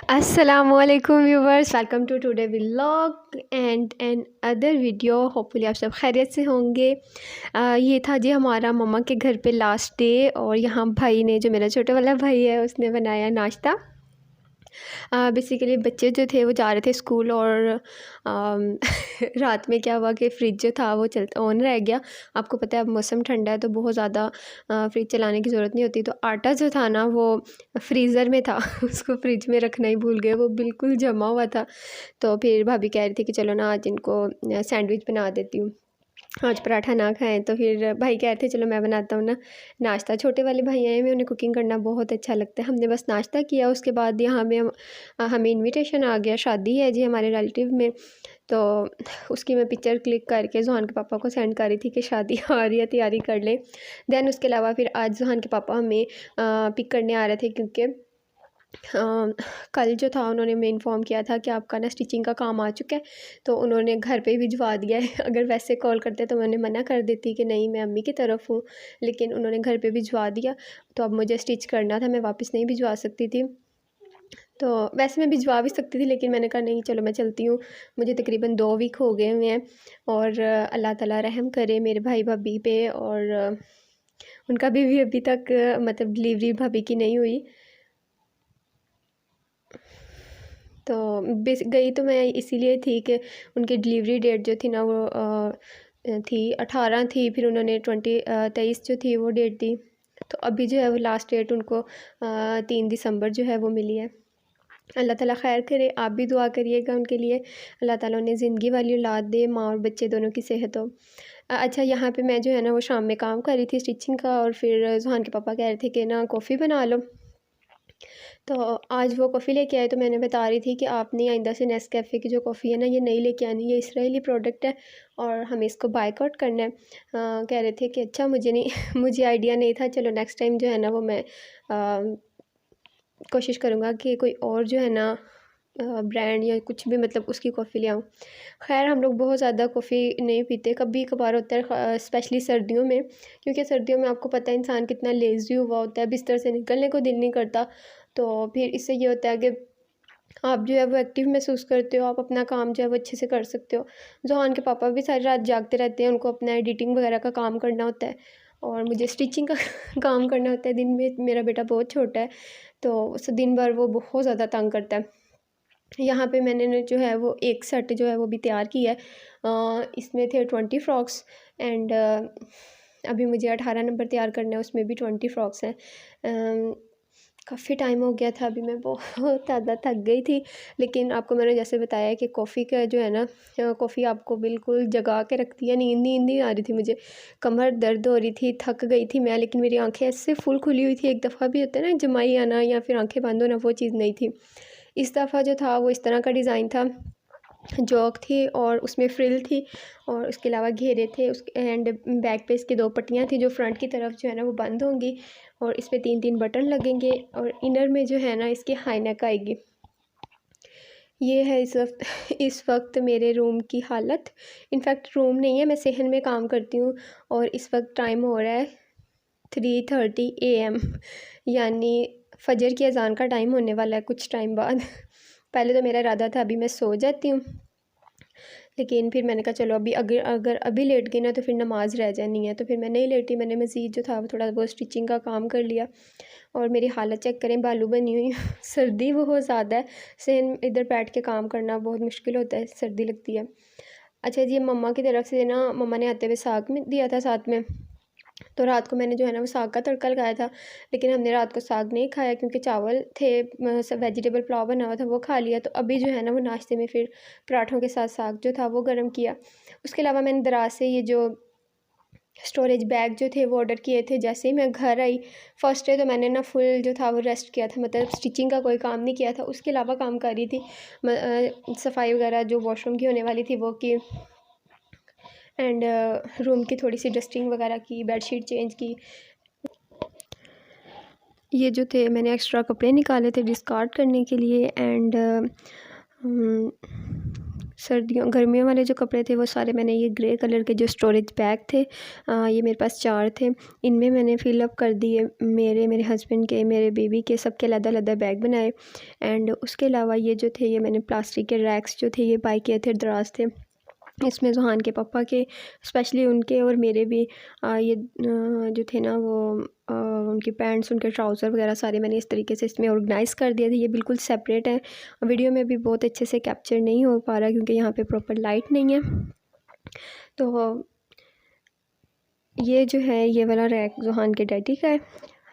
अस्सलामुअलैकुम viewers, welcome to today vlog and another video. Hopefully आप सब खैरियत से होंगे। ये था जी हमारा मम्मा के घर पे लास्ट डे, और यहाँ भाई ने, जो मेरा छोटा वाला भाई है, उसने बनाया नाश्ता। बेसिकली बच्चे जो थे वो जा रहे थे स्कूल, और रात में क्या हुआ कि फ़्रिज जो था वो चल ऑन रह गया। आपको पता है अब मौसम ठंडा है तो बहुत ज़्यादा फ्रिज चलाने की ज़रूरत नहीं होती। तो आटा जो था ना वो फ्रीज़र में था उसको फ्रिज में रखना ही भूल गए, वो बिल्कुल जमा हुआ था। तो फिर भाभी कह रही थी कि चलो ना आज इनको सैंडविच बना देती हूँ, आज पराठा ना खाएं। तो फिर भाई कह रहे थे चलो मैं बनाता हूँ ना नाश्ता। छोटे वाले भाई हैं, में उन्हें कुकिंग करना बहुत अच्छा लगता है। हमने बस नाश्ता किया, उसके बाद यहाँ हमें इनविटेशन आ गया, शादी है जी हमारे रिलेटिव में। तो उसकी मैं पिक्चर क्लिक करके जहान के पापा को सेंड कर रही थी कि शादी आ रही है, तैयारी कर ले। दैन उसके अलावा फिर आज जहान के पापा हमें पिक करने आ रहे थे, क्योंकि कल जो था उन्होंने हमें इन्फॉर्म किया था कि आपका ना स्टिचिंग का काम आ चुका है, तो उन्होंने घर पे ही भिजवा दिया है। अगर वैसे कॉल करते तो मैंने मना कर देती कि नहीं मैं अम्मी की तरफ हूँ, लेकिन उन्होंने घर पे भिजवा दिया। तो अब मुझे स्टिच करना था, मैं वापस नहीं भिजवा सकती थी। तो वैसे मैं भिजवा भी सकती थी, लेकिन मैंने कहा नहीं चलो मैं चलती हूँ। मुझे तकरीबन 2 वीक हो गए हुए हैं, और अल्लाह ताला रहम करे मेरे भाई भाभी पे। और उनका भी अभी तक मतलब डिलीवरी भाभी की नहीं हुई। तो बेस गई तो मैं इसीलिए थी कि उनकी डिलीवरी डेट जो थी ना वो थी 18 थी, फिर उन्होंने 23 जो थी वो डेट दी। तो अभी जो है वो लास्ट डेट उनको 3 दिसंबर जो है वो मिली है। अल्लाह ताला खैर करे, आप भी दुआ करिएगा उनके लिए, अल्लाह ताला उन्हें ज़िंदगी वाली औलाद दे, माँ और बच्चे दोनों की सेहत हो। अच्छा, यहाँ पे मैं जो है ना वो शाम में काम कर रही थी स्टिचिंग का, और फिर जुहान के पापा कह रहे थे कि ना कॉफ़ी बना लो। तो आज वो कॉफ़ी लेके आए, तो मैंने बता रही थी कि आपने आइंदा से नेस्कैफ़े की जो कॉफ़ी है ना ये नहीं लेके आनी, ये इसराइली प्रोडक्ट है और हमें इसको बायकॉट करना है। कह रहे थे कि अच्छा मुझे नहीं मुझे आइडिया नहीं था, चलो नेक्स्ट टाइम जो है ना वो मैं कोशिश करूँगा कि कोई और जो है ना ब्रांड या कुछ भी मतलब उसकी कॉफ़ी ले आऊँ। ख़ैर हम लोग बहुत ज़्यादा कॉफ़ी नहीं पीते, कभी कभार होता है, स्पेशली सर्दियों में, क्योंकि सर्दियों में आपको पता है इंसान कितना लेज़ी हुआ होता है, बिस्तर से निकलने को दिल नहीं करता। तो फिर इससे ये होता है कि आप जो है वो एक्टिव महसूस करते हो, आप अपना काम जो है वो अच्छे से कर सकते हो। ज़ोहान के पापा भी सारी रात जागते रहते हैं, उनको अपना एडिटिंग वगैरह का काम करना होता है, और मुझे स्टिचिंग का काम करना होता है। दिन में मेरा बेटा बहुत छोटा है, तो उस दिन भर वो बहुत ज़्यादा तंग करता है। यहाँ पे मैंने जो है वो एक सेट जो है वो भी तैयार किया है। इसमें थे 20 फ्रॉक्स, एंड अभी मुझे 18 नंबर तैयार करना है, उसमें भी 20 फ्रॉक्स हैं। काफ़ी टाइम हो गया था, अभी मैं बहुत ज़्यादा थक गई थी। लेकिन आपको मैंने जैसे बताया कि कॉफ़ी का जो है ना, कॉफ़ी आपको बिल्कुल जगा के रखती है। नींद नहीं आ रही थी मुझे, कमर दर्द हो रही थी, थक गई थी मैं, लेकिन मेरी आंखें ऐसे फुल खुली हुई थी। एक दफ़ा भी होता है ना जमाई आना या फिर आंखें बंद होना, वो चीज़ नहीं थी। इस दफ़ा जो था वो इस तरह का डिज़ाइन था, जॉक थी और उसमें फ्रिल थी, और उसके अलावा घेरे थे उस, एंड बैक पे इसकी 2 पट्टियाँ थी जो फ्रंट की तरफ जो है ना वो बंद होंगी, और इस पे 3-3 बटन लगेंगे, और इनर में जो है ना इसकी हाई नेक आएगी। ये है इस वक्त मेरे रूम की हालत। इनफैक्ट रूम नहीं है, मैं सहन में काम करती हूँ, और इस वक्त टाइम हो रहा है 3:30 AM, यानी फ़जर की अज़ान का टाइम होने वाला है कुछ टाइम बाद। पहले तो मेरा इरादा था अभी मैं सो जाती हूँ, लेकिन फिर मैंने कहा चलो अभी अगर अगर अभी लेट गई ना तो फिर नमाज़ रह जानी है, तो फिर मैं नहीं लेटी। मैंने मज़ीद जो था वो थोड़ा बहुत स्टिचिंग का काम कर लिया, और मेरी हालत चेक करें, बालू बनी हुई सर्दी बहुत ज़्यादा है, सहन इधर बैठ के काम करना बहुत मुश्किल होता है, सर्दी लगती है। अच्छा जी, मम्मा की तरफ से ना मम्मा ने आते हुए साग में दिया था साथ में, तो रात को मैंने जो है ना वो साग का तड़का लगाया था, लेकिन हमने रात को साग नहीं खाया क्योंकि चावल थे, सब वेजिटेबल पुलाव बना हुआ था वो खा लिया। तो अभी जो है ना वो नाश्ते में फिर पराठों के साथ साग जो था वो गर्म किया। उसके अलावा मैंने दराज से ये जो स्टोरेज बैग जो थे वो ऑर्डर किए थे। जैसे ही मैं घर आई फर्स्ट डे तो मैंने ना फुल जो था वो रेस्ट किया था, मतलब स्टिचिंग का कोई काम नहीं किया था, उसके अलावा काम कर रही थी। सफाई वगैरह जो वॉशरूम की होने वाली थी वो की, एंड रूम की थोड़ी सी डस्टिंग वगैरह की, बेडशीट चेंज की। ये जो थे मैंने एक्स्ट्रा कपड़े निकाले थे डिस्कार्ड करने के लिए, एंड सर्दियों गर्मियों वाले जो कपड़े थे वो सारे मैंने ये ग्रे कलर के जो स्टोरेज बैग थे, ये मेरे पास 4 थे, इनमें मैंने फ़िलअप कर दिए। मेरे हस्बैंड के, मेरे बेबी के, सबके अलग-अलग बैग बनाए। एंड उसके अलावा ये जो थे, ये मैंने प्लास्टिक के रैक्स जो थे ये बाय किए थे, दराज थे। इसमें ज़ुहान के पापा के, स्पेशली उनके और मेरे भी ये जो थे ना वो उनकी पैंट्स, उनके ट्राउज़र वगैरह सारे मैंने इस तरीके से इसमें ऑर्गेनाइज़ कर दिए थे। ये बिल्कुल सेपरेट है। वीडियो में भी बहुत अच्छे से कैप्चर नहीं हो पा रहा क्योंकि यहाँ पे प्रॉपर लाइट नहीं है। तो ये जो है, ये वाला रैक ज़ुहान के डैडी का है।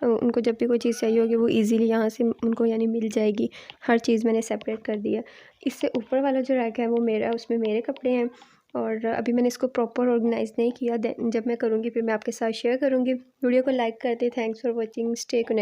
उनको जब भी कोई चीज़ चाहिए होगी वो इजीली यहाँ से उनको यानी मिल जाएगी। हर चीज़ मैंने सेपरेट कर दी है। इससे ऊपर वाला जो रैक है वो मेरा, उसमें मेरे कपड़े हैं और अभी मैंने इसको प्रॉपर ऑर्गेनाइज़ नहीं किया। जब मैं करूँगी फिर मैं आपके साथ शेयर करूँगी। वीडियो को लाइक करते। Thanks for watching. Stay connected.